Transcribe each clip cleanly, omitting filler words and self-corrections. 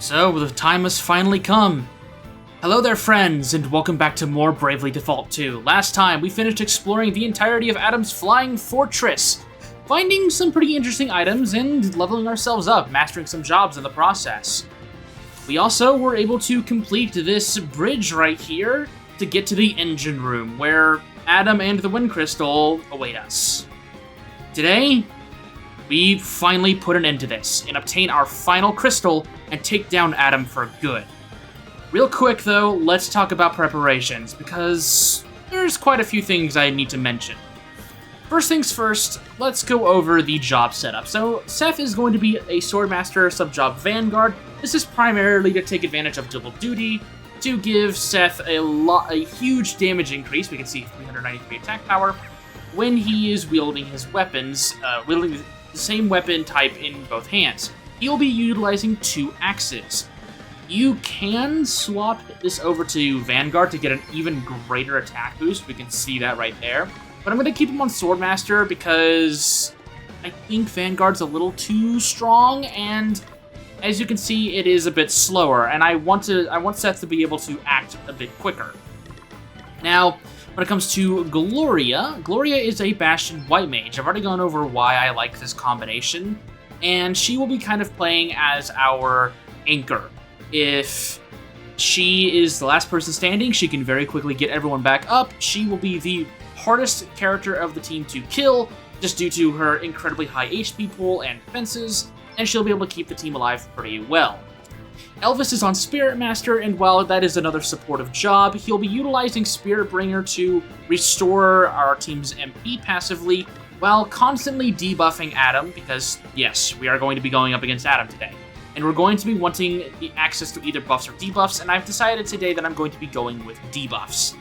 So, the time has finally come. Hello there, friends, and welcome back to more Bravely Default 2. Last time, we finished exploring the entirety of Adam's Flying Fortress, finding some pretty interesting items and leveling ourselves up, mastering some jobs in the process. We also were able to complete this bridge right here to get to the engine room, where Adam and the Wind Crystal await us. Today, we finally put an end to this and obtain our final crystal and take down Adam for good. Real quick though, let's talk about preparations, because there's quite a few things I need to mention. First things first, let's go over the job setup. So, Seth is going to be a Swordmaster sub-job Vanguard. This is primarily to take advantage of double duty, to give Seth a huge damage increase. We can see 393 attack power when he is wielding his weapons, wielding the same weapon type in both hands. He'll be utilizing 2 axes. You can swap this over to Vanguard to get an even greater attack boost. We can see that right there. But I'm going to keep him on Swordmaster because I think Vanguard's a little too strong, and as you can see, it is a bit slower, and I want Seth to be able to act a bit quicker. Now, when it comes to Gloria, Gloria is a Bastion White Mage. I've already gone over why I like this combination, and she will be kind of playing as our anchor. If she is the last person standing, she can very quickly get everyone back up. She will be the hardest character of the team to kill, just due to her incredibly high HP pool and defenses, and she'll be able to keep the team alive pretty well. Elvis is on Spirit Master, and while that is another supportive job, he'll be utilizing Spirit Bringer to restore our team's MP passively, while constantly debuffing Adam, because yes, we are going to be going up against Adam today. And we're going to be wanting the access to either buffs or debuffs, and I've decided today that I'm going to be going with debuffs.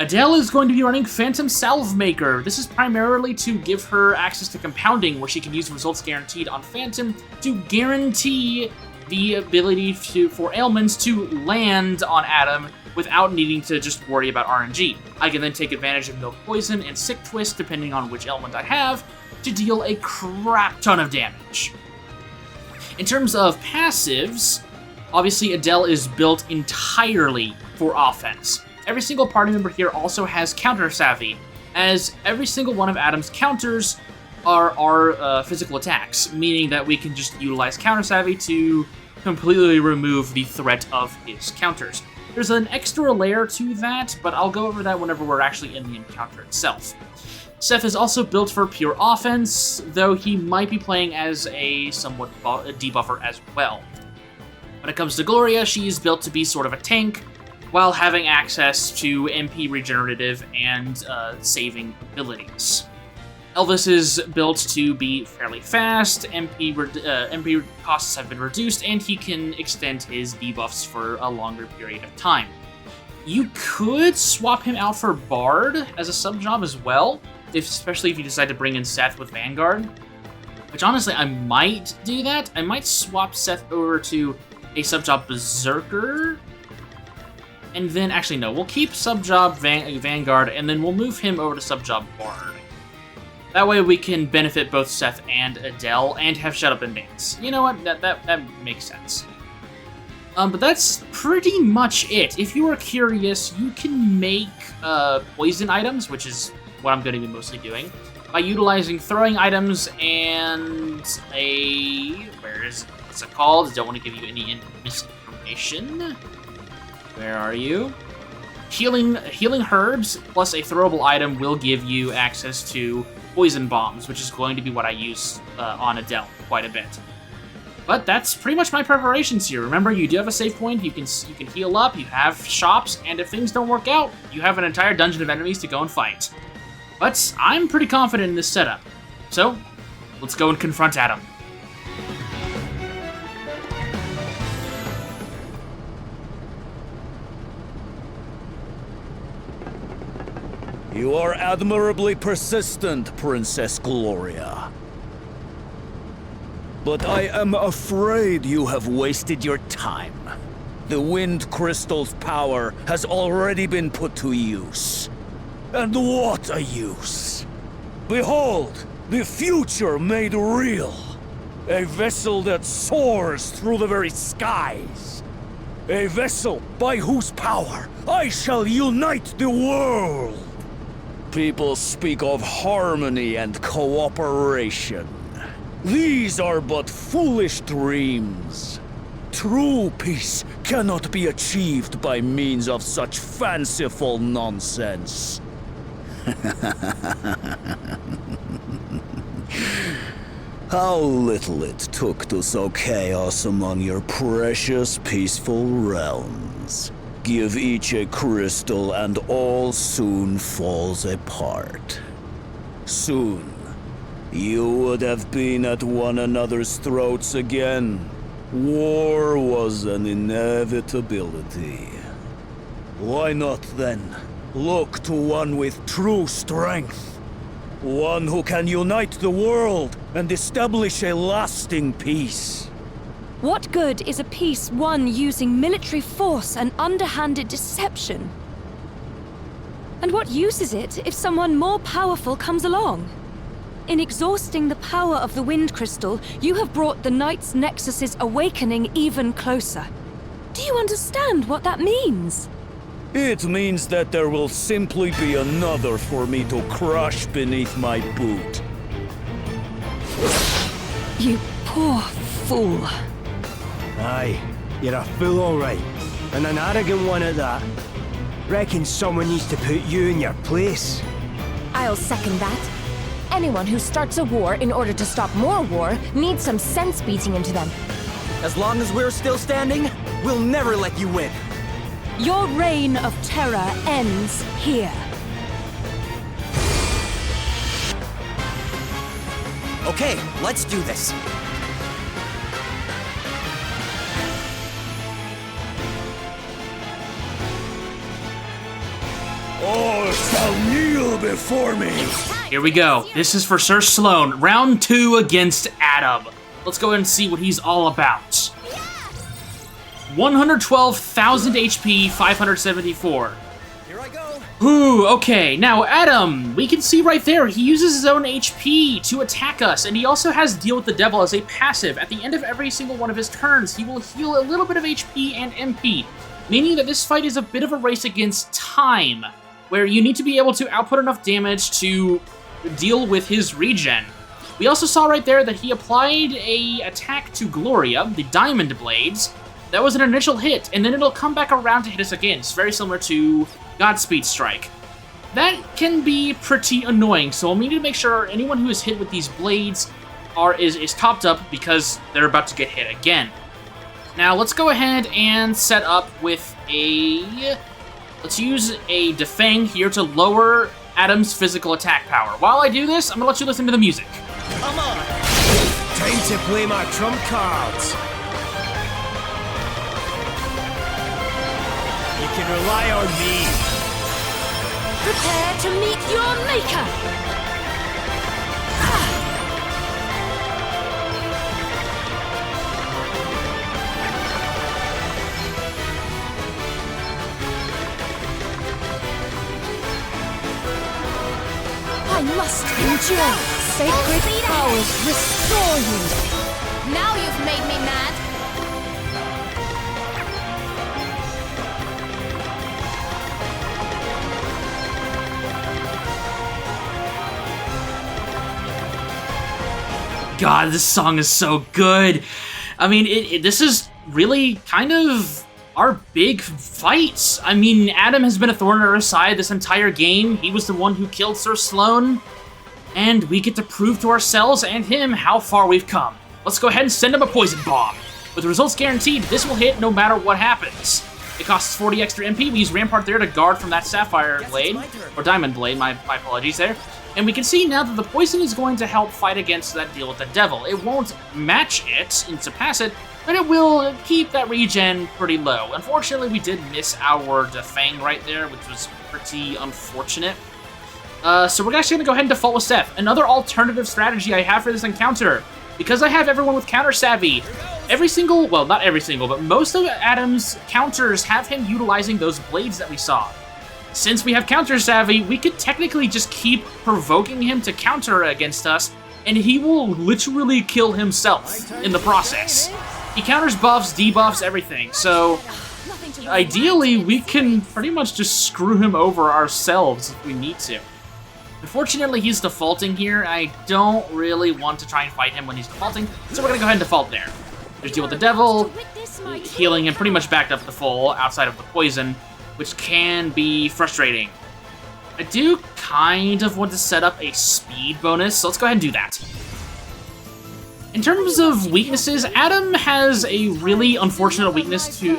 Adele is going to be running Phantom Salve Maker. This is primarily to give her access to compounding, where she can use results guaranteed on Phantom to guarantee the ability for ailments to land on Adam without needing to just worry about RNG. I can then take advantage of Milk Poison and Sick Twist, depending on which element I have, to deal a crap ton of damage. In terms of passives, obviously Adele is built entirely for offense. Every single party member here also has Counter Savvy, as every single one of Adam's counters are our physical attacks, meaning that we can just utilize Counter Savvy to completely remove the threat of his counters. There's an extra layer to that, but I'll go over that whenever we're actually in the encounter itself. Seth is also built for pure offense, though he might be playing as a somewhat debuffer as well. When it comes to Gloria, she's built to be sort of a tank, while having access to MP regenerative and saving abilities. Elvis is built to be fairly fast, MP costs have been reduced, and he can extend his debuffs for a longer period of time. You could swap him out for Bard as a sub-job as well, especially if you decide to bring in Seth with Vanguard, which honestly, I might do that. I might swap Seth over to a sub-job Berserker, and then, actually no, we'll keep sub-job Vanguard, and then we'll move him over to sub-job Bard. That way we can benefit both Seth and Adele, and have Shut Up and Dance. You know what, that makes sense. But that's pretty much it. If you are curious, you can make poison items, which is what I'm going to be mostly doing, by utilizing throwing items and what's it called? I don't want to give you any misinformation. Where are you? Healing herbs plus a throwable item will give you access to poison bombs, which is going to be what I use on Adele quite a bit. But that's pretty much my preparations here. Remember, you do have a save point, you can heal up, you have shops, and if things don't work out, you have an entire dungeon of enemies to go and fight. But I'm pretty confident in this setup. So, let's go and confront Adam. You are admirably persistent, Princess Gloria. But I am afraid you have wasted your time. The Wind Crystal's power has already been put to use. And what a use! Behold, the future made real! A vessel that soars through the very skies. A vessel by whose power I shall unite the world. People speak of harmony and cooperation. These are but foolish dreams. True peace cannot be achieved by means of such fanciful nonsense. How little it took to sow chaos among your precious peaceful realms. Give each a crystal and all soon falls apart. Soon, you would have been at one another's throats again. War was an inevitability. Why not then look to one with true strength? One who can unite the world and establish a lasting peace. What good is a peace won using military force and underhanded deception? And what use is it if someone more powerful comes along? In exhausting the power of the Wind Crystal, you have brought the Knight's Nexus's awakening even closer. Do you understand what that means? It means that there will simply be another for me to crush beneath my boot. You poor fool. Aye, you're a fool all right. And an arrogant one at that. Reckon someone needs to put you in your place. I'll second that. Anyone who starts a war in order to stop more war needs some sense beating into them. As long as we're still standing, we'll never let you win. Your reign of terror ends here. Okay, let's do this. All shall kneel before me. Here we go. This is for Sir Sloan. Round 2 against Adam. Let's go ahead and see what he's all about. 112,000 HP, 574. Here I go. Ooh, okay. Now, Adam, we can see right there, he uses his own HP to attack us, and he also has Deal with the Devil as a passive. At the end of every single one of his turns, he will heal a little bit of HP and MP, meaning that this fight is a bit of a race against time, where you need to be able to output enough damage to deal with his regen. We also saw right there that he applied a attack to Gloria, the Diamond Blades. That was an initial hit, and then it'll come back around to hit us again. It's very similar to Godspeed Strike. That can be pretty annoying, so we need to make sure anyone who is hit with these blades is topped up because they're about to get hit again. Now, let's go ahead and set up with a... Let's use a Defang here to lower Adam's physical attack power. While I do this, I'm gonna let you listen to the music. Come on. Time to play my trump cards. You can rely on me. Prepare to meet your maker! I must endure. Sacred powers restore you. Now you've made me mad. God, this song is so good. I mean, this is really kind of our big fights. I mean, Adam has been a thorn in our side this entire game. He was the one who killed Sir Sloan, and we get to prove to ourselves and him how far we've come. Let's go ahead and send him a poison bomb. With the results guaranteed, this will hit no matter what happens. It costs 40 extra MP. We use Rampart there to guard from that Sapphire Blade, or Diamond Blade, my apologies there. And we can see now that the poison is going to help fight against that Deal with the Devil. It won't match it and surpass it, but it will keep that regen pretty low. Unfortunately, we did miss our Defang right there, which was pretty unfortunate. So we're actually going to go ahead and default with Seth. Another alternative strategy I have for this encounter. Because I have everyone with counter savvy, every single, well, not every single, but most of Adam's counters have him utilizing those blades that we saw. Since we have counter savvy, we could technically just keep provoking him to counter against us and he will literally kill himself in the process. He counters buffs, debuffs, everything, so ideally we can pretty much just screw him over ourselves if we need to. Unfortunately, he's defaulting here. I don't really want to try and fight him when he's defaulting, so we're gonna go ahead and default there. There's Deal with the Devil, healing and pretty much backed up to full outside of the poison, which can be frustrating. I do kind of want to set up a speed bonus, so let's go ahead and do that. In terms of weaknesses, Adam has a really unfortunate weakness to,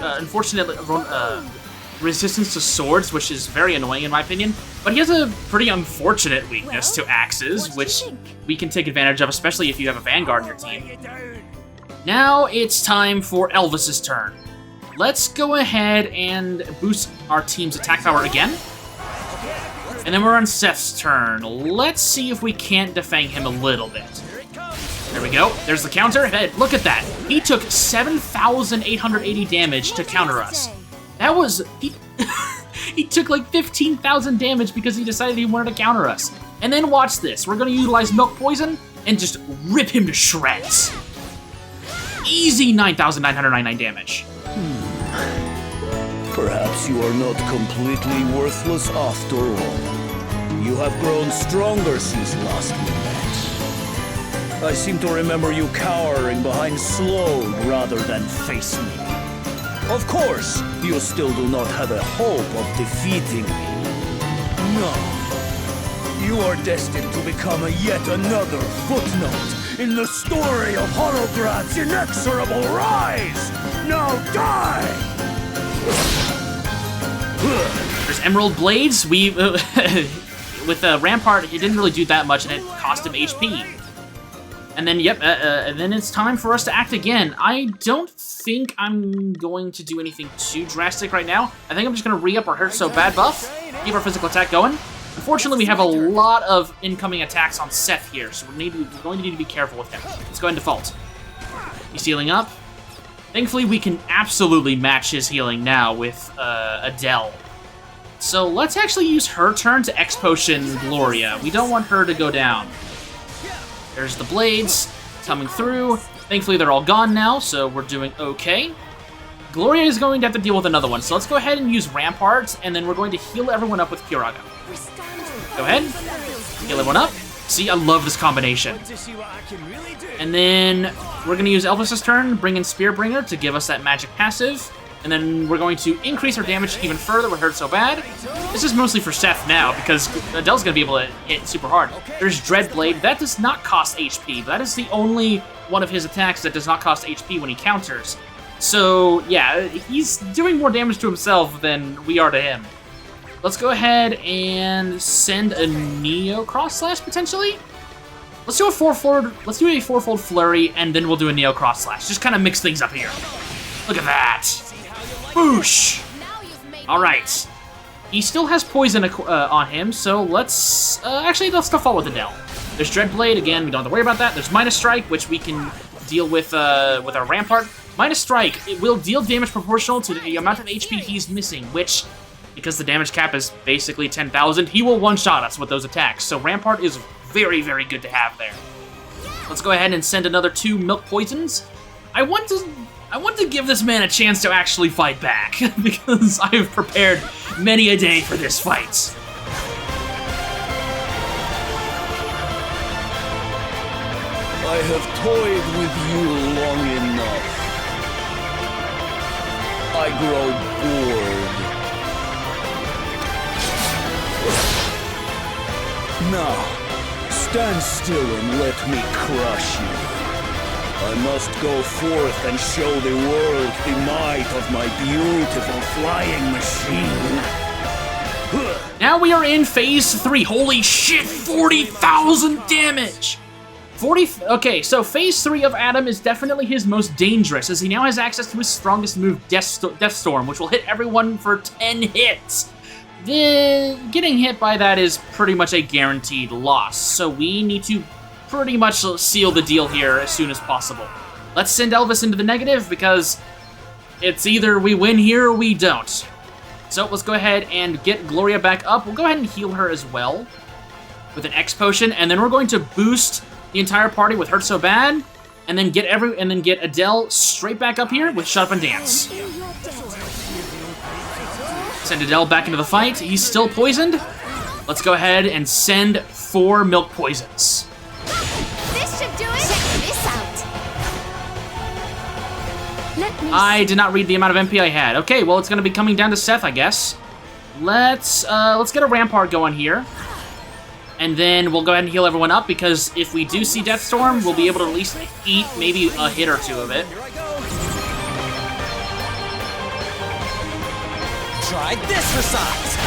resistance to swords, which is very annoying in my opinion, but he has a pretty unfortunate weakness to axes, which we can take advantage of, especially if you have a Vanguard in your team. Now it's time for Elvis's turn. Let's go ahead and boost our team's attack power again. And then we're on Seth's turn. Let's see if we can't defang him a little bit. There we go. There's the counter. Hey, look at that. He took 7,880 damage to counter us. That was... He took like 15,000 damage because he decided he wanted to counter us. And then watch this. We're going to utilize Milk Poison and just rip him to shreds. Easy 9,999 damage. Perhaps you are not completely worthless after all. You have grown stronger since last we met. I seem to remember you cowering behind Sloane rather than face me. Of course, you still do not have a hope of defeating me. No. You are destined to become a yet another footnote in the story of Holograd's inexorable rise! Now die! There's Emerald Blades. We, with Rampart, it didn't really do that much, and it cost him HP. And then, yep, and then it's time for us to act again. I don't think I'm going to do anything too drastic right now. I think I'm just going to re-up our Hurt So Bad buff, keep our physical attack going. Unfortunately, we have a lot of incoming attacks on Seth here, so we're going to need to be careful with him. Let's go ahead and default. He's healing up. Thankfully, we can absolutely match his healing now with Adele. So let's actually use her turn to X-Potion Gloria. We don't want her to go down. There's the blades coming through. Thankfully, they're all gone now, so we're doing okay. Gloria is going to have to deal with another one, so let's go ahead and use Rampart, and then we're going to heal everyone up with Curaga. Go ahead, heal everyone up. See, I love this combination. And then we're going to use Elvis's turn, bring in Spearbringer to give us that magic passive. And then we're going to increase our damage even further with Hurt So Bad. This is mostly for Seth now, because Adele's going to be able to hit super hard. There's Dreadblade. That does not cost HP, but that is the only one of his attacks that does not cost HP when he counters. So, yeah, he's doing more damage to himself than we are to him. Let's go ahead and send a Neo Cross Slash, potentially? Let's do a fourfold Flurry, and then we'll do a Neo Cross Slash. Just kind of mix things up here. Look at that. Boosh! Alright. He still has poison on him, so let's... actually, let's default with Adele. There's Dreadblade, again, we don't have to worry about that. There's Minus Strike, which we can deal with our Rampart. Minus Strike, it will deal damage proportional to the amount of HP he's missing, which, because the damage cap is basically 10,000, he will one-shot us with those attacks. So Rampart is very, very good to have there. Let's go ahead and send another 2 Milk Poisons. I want to give this man a chance to actually fight back, because I have prepared many a day for this fight. I have toyed with you long enough. I grow bored. Now, stand still and let me crush you. I must go forth and show the world the might of my beautiful flying machine. Now we are in Phase 3. Holy shit, 40,000 damage! Okay, so Phase 3 of Adam is definitely his most dangerous, as he now has access to his strongest move, Death Storm, which will hit everyone for 10 hits. Getting hit by that is pretty much a guaranteed loss, so we need to pretty much seal the deal here as soon as possible. Let's send Elvis into the negative, because it's either we win here or we don't. So let's go ahead and get Gloria back up. We'll go ahead and heal her as well with an X potion, and then we're going to boost the entire party with Hurt So Bad, and then get Adele straight back up here with Shut Up and Dance. Send Adele back into the fight. He's still poisoned. Let's go ahead and send 4 Milk Poisons. This should do it! Check this out! I did not read the amount of MP I had. Okay, well, it's gonna be coming down to Seth, I guess. Let's get a Rampart going here. And then we'll go ahead and heal everyone up, because if we do see Deathstorm, we'll be able to at least eat maybe a hit or 2 of it. Try this for size.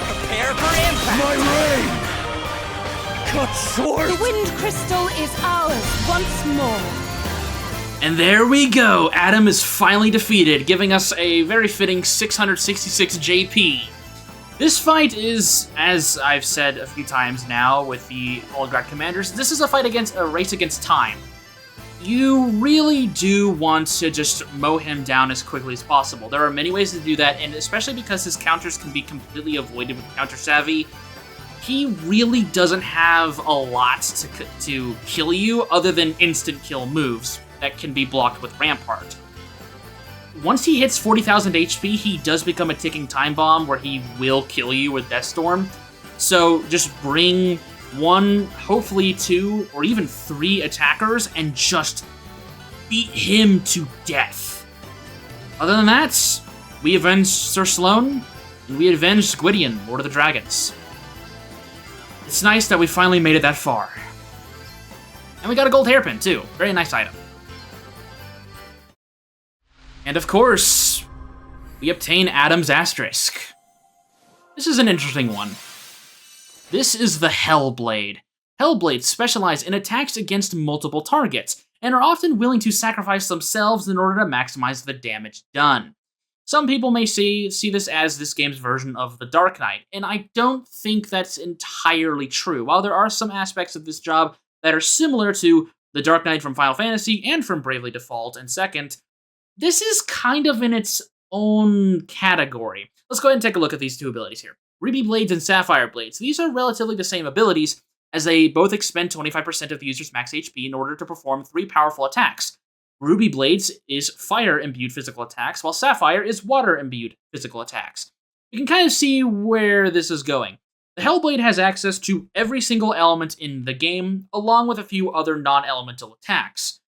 Prepare for impact. My reign! Cut short! The Wind Crystal is ours once more. And there we go. Adam is finally defeated, giving us a very fitting 666 JP. This fight is, as I've said a few times now with the Olgrad commanders, this is a fight against a race against time. You really do want to just mow him down as quickly as possible. There are many ways to do that, and especially because his counters can be completely avoided with Counter Savvy, he really doesn't have a lot to kill you other than instant kill moves that can be blocked with Rampart. Once he hits 40,000 HP, he does become a ticking time bomb where he will kill you with Deathstorm. So just bring 1, hopefully 2, or even 3 attackers and just beat him to death. Other than that, we avenged Sir Sloan, and we avenged Gwydion, Lord of the Dragons. It's nice that we finally made it that far. And we got a gold hairpin, too. Very nice item. And of course, we obtain Adam's Asterisk. This is an interesting one. This is the Hellblade. Hellblades specialize in attacks against multiple targets, and are often willing to sacrifice themselves in order to maximize the damage done. Some people may see this as this game's version of the Dark Knight, and I don't think that's entirely true. While there are some aspects of this job that are similar to the Dark Knight from Final Fantasy and from Bravely Default and Second, this is kind of in its own category. Let's go ahead and take a look at these 2 abilities here. Ruby Blades and Sapphire Blades. These are relatively the same abilities, as they both expend 25% of the user's max HP in order to perform 3 powerful attacks. Ruby Blades is fire-imbued physical attacks, while Sapphire is water-imbued physical attacks. You can kind of see where this is going. The Hellblade has access to every single element in the game, along with a few other non-elemental attacks.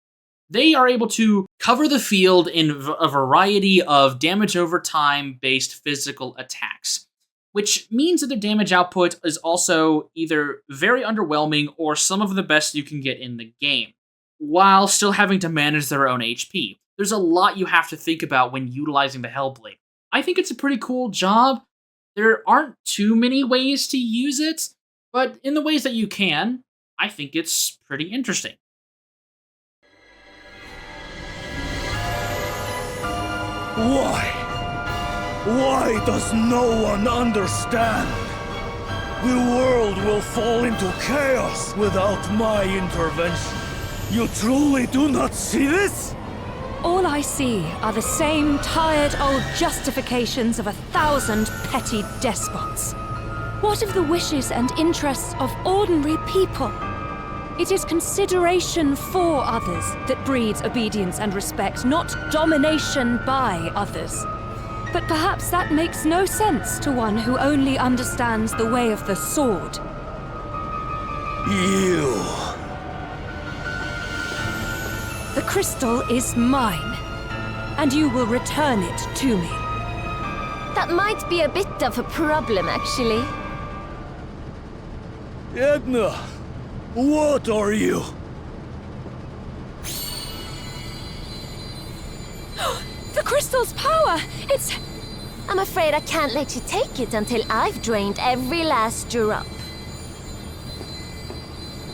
They are able to cover the field in a variety of damage over time based physical attacks, which means that their damage output is also either very underwhelming or some of the best you can get in the game, while still having to manage their own HP. There's a lot you have to think about when utilizing the Hellblade. I think it's a pretty cool job. There aren't too many ways to use it, but in the ways that you can, I think it's pretty interesting. Why does no one understand? The world will fall into chaos without my intervention. You truly do not see this? All I see are the same tired old justifications of 1,000 petty despots. What of the wishes and interests of ordinary people? It is consideration for others that breeds obedience and respect, not domination by others. But perhaps that makes no sense to one who only understands the way of the sword. You. The crystal is mine, and you will return it to me. That might be a bit of a problem, actually. Edna, what are you? The crystal's power! It's... I'm afraid I can't let you take it until I've drained every last drop.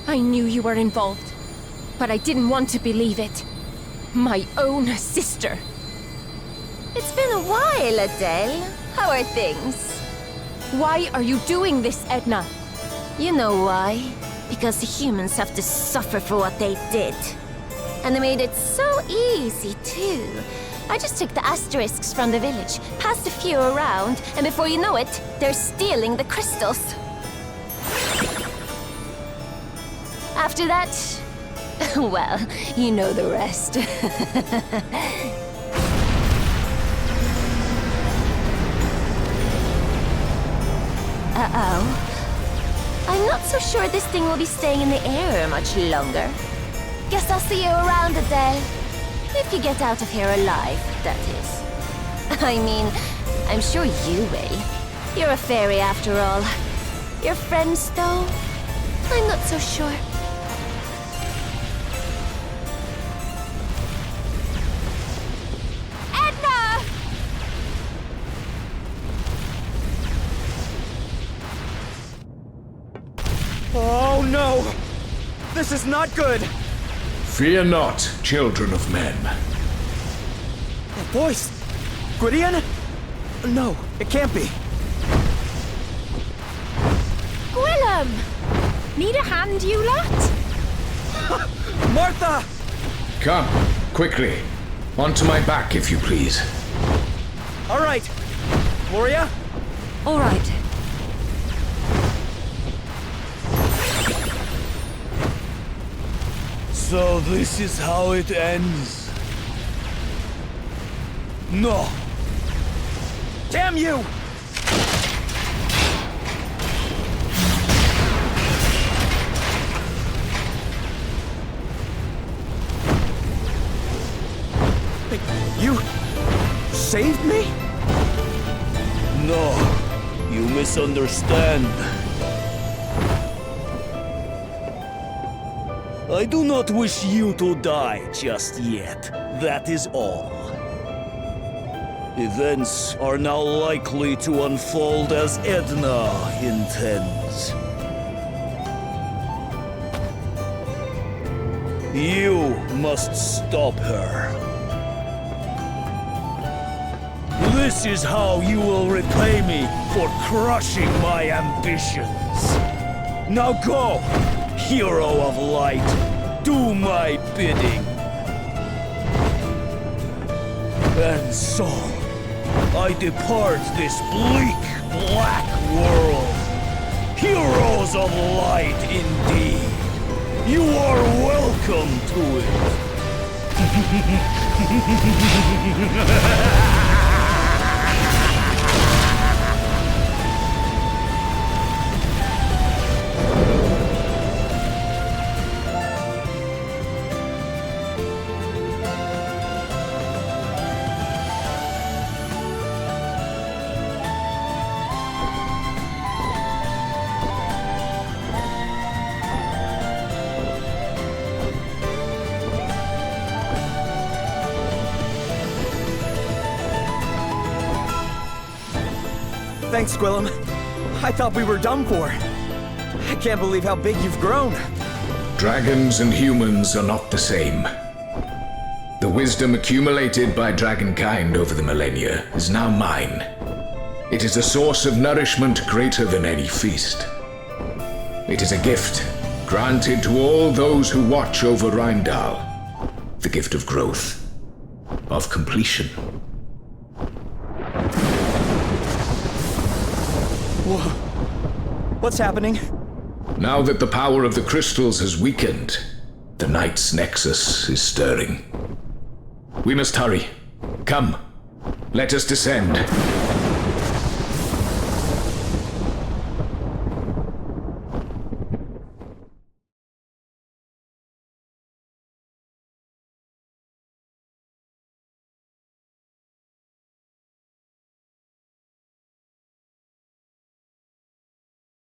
I knew you were involved, but I didn't want to believe it. My own sister. It's been a while, Adele. How are things? Why are you doing this, Edna? You know why? Because the humans have to suffer for what they did. And they made it so easy, too. I just took the asterisks from the village, passed a few around, and before you know it, they're stealing the crystals. After that, Well, you know the rest. Uh-oh. I'm not so sure this thing will be staying in the air much longer. Guess I'll see you around, Adele. If you get out of here alive, that is. I mean, I'm sure you will. You're a fairy after all. Your friends, though? I'm not so sure. Edna! Oh no! This is not good! Fear not, children of men. That voice! Gwydion? No, it can't be. Gwillem! Need a hand, you lot? Martha! Come, quickly. Onto my back, if you please. All right. Gloria? All right. So this is how it ends. No. Damn you! You saved me? No. You misunderstand. I do not wish you to die just yet. That is all. Events are now likely to unfold as Edna intends. You must stop her. This is how you will repay me for crushing my ambitions. Now go, hero of light, do my bidding. And so, I depart this bleak, black world. Heroes of light indeed. You are welcome to it. Thanks, Gwillem. I thought we were done for. I can't believe how big you've grown. Dragons and humans are not the same. The wisdom accumulated by dragonkind over the millennia is now mine. It is a source of nourishment greater than any feast. It is a gift granted to all those who watch over Rheindal. The gift of growth, of completion. Whoa. What's happening? Now that the power of the crystals has weakened, the Knight's Nexus is stirring. We must hurry. Come, let us descend.